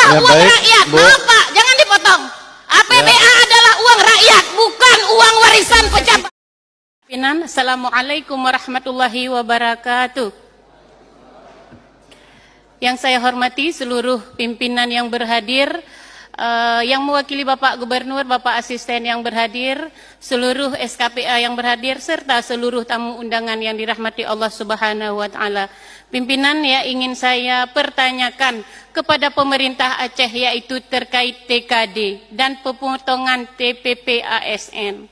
adalah Ya, uang baik, rakyat. Bu. Maaf Pak, jangan dipotong. APBA adalah uang rakyat, bukan uang warisan pejabat. Assalamualaikum warahmatullahi wabarakatuh. Yang saya hormati seluruh pimpinan yang berhadir, yang mewakili Bapak Gubernur, Bapak Asisten yang berhadir, seluruh SKPA yang berhadir, serta seluruh tamu undangan yang dirahmati Allah Subhanahu wa Ta'ala. Pimpinan yang ingin saya pertanyakan kepada pemerintah Aceh yaitu terkait TKD dan pemotongan TPP ASN.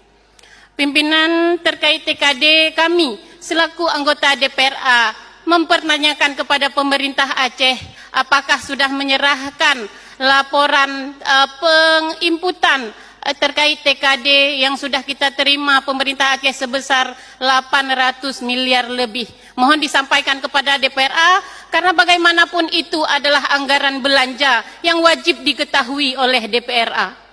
Pimpinan terkait TKD, kami selaku anggota DPRA mempertanyakan kepada pemerintah Aceh apakah sudah menyerahkan laporan penginputan terkait TKD yang sudah kita terima pemerintah Aceh sebesar 800 miliar lebih. Mohon disampaikan kepada DPRA karena bagaimanapun itu adalah anggaran belanja yang wajib diketahui oleh DPRA.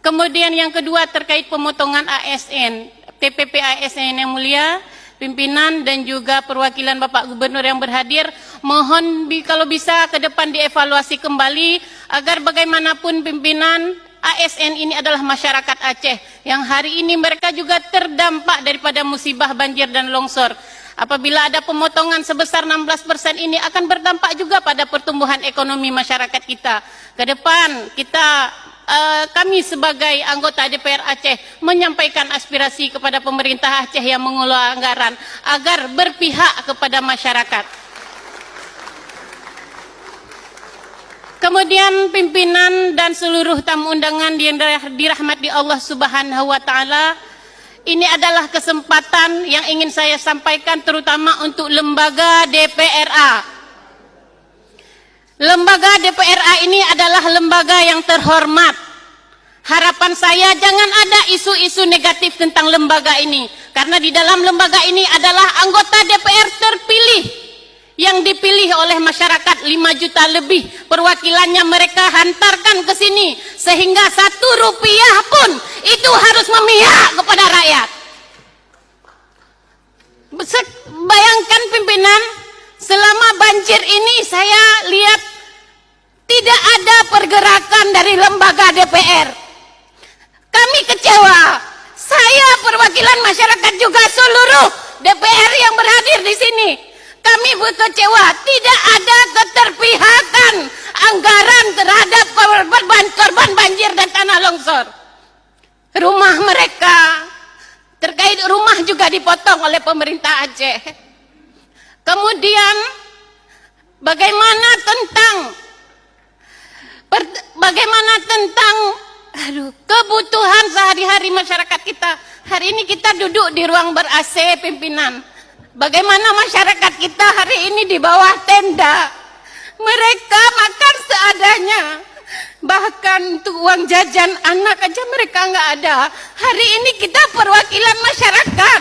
Kemudian yang kedua terkait pemotongan ASN, TPP ASN yang mulia, pimpinan dan juga perwakilan Bapak Gubernur yang berhadir, mohon kalau bisa ke depan dievaluasi kembali agar bagaimanapun pimpinan ASN ini adalah masyarakat Aceh yang hari ini mereka juga terdampak daripada musibah banjir dan longsor. Apabila ada pemotongan sebesar 16% ini akan berdampak juga pada pertumbuhan ekonomi masyarakat kita. Ke depan kami sebagai anggota DPR Aceh menyampaikan aspirasi kepada pemerintah Aceh yang mengelola anggaran agar berpihak kepada masyarakat. Kemudian pimpinan dan seluruh tamu undangan yang dirahmati Allah Subhanahu wa Ta'ala, ini adalah kesempatan yang ingin saya sampaikan terutama untuk lembaga DPRA. Lembaga DPRA ini adalah lembaga yang terhormat. Harapan saya jangan ada isu-isu negatif tentang lembaga ini. Karena di dalam lembaga ini adalah anggota DPR terpilih. Yang dipilih oleh masyarakat 5 juta lebih. Perwakilannya mereka hantarkan ke sini. Sehingga 1 rupiah pun itu harus memihak kepada rakyat. Bayangkan pimpinan, selama banjir ini saya lihat tidak ada pergerakan dari lembaga DPR. Kami kecewa. Saya perwakilan masyarakat juga seluruh DPR yang berhadir di sini. Kami kecewa. Tidak ada keterpihakan anggaran terhadap korban banjir dan tanah longsor. Rumah mereka, terkait rumah juga dipotong oleh pemerintah Aceh. Kemudian bagaimana tentang kebutuhan sehari-hari masyarakat kita. Hari ini kita duduk di ruang ber-AC pimpinan. Bagaimana masyarakat kita hari ini di bawah tenda. Mereka makan seadanya. Bahkan untuk uang jajan anak aja mereka nggak ada. Hari ini kita perwakilan masyarakat.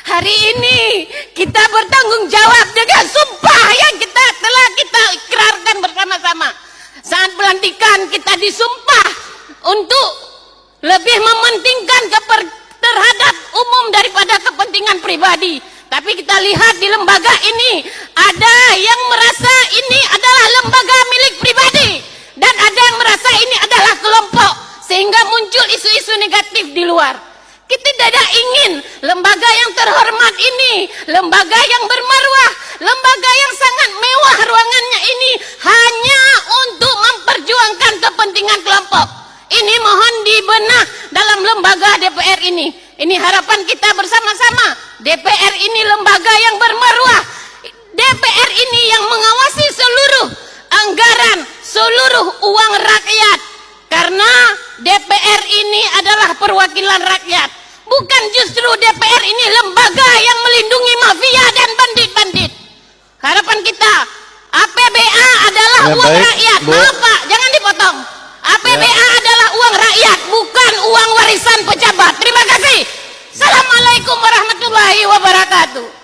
Hari ini kita bertanggung jawab dengan sumpah yang telah kita ikrarkan bersama-sama. Saat pelantikan kita disumpah untuk lebih mementingkan terhadap umum daripada kepentingan pribadi. Tapi kita lihat di lembaga ini ada yang merasa ini adalah lembaga milik pribadi dan ada yang merasa ini adalah kelompok sehingga muncul isu-isu negatif di luar. Kita tidak ingin lembaga yang terhormat ini, lembaga yang bermarwah, lembaga yang sangat mewah ruangannya ini hanya untuk memperjuangkan kepentingan kelompok. Ini mohon dibenah dalam lembaga DPR ini. Ini harapan kita bersama-sama. DPR ini lembaga yang bermarwah. DPR ini yang mengawasi seluruh anggaran, seluruh uang rakyat. Karena DPR ini adalah perwakilan rakyat. Bukan justru DPR ini lembaga yang melindungi mafia dan bandit-bandit. Harapan kita, APBA adalah uang rakyat. Maaf Pak, jangan dipotong. APBA adalah uang rakyat, bukan uang warisan pejabat. Terima kasih. Assalamualaikum warahmatullahi wabarakatuh.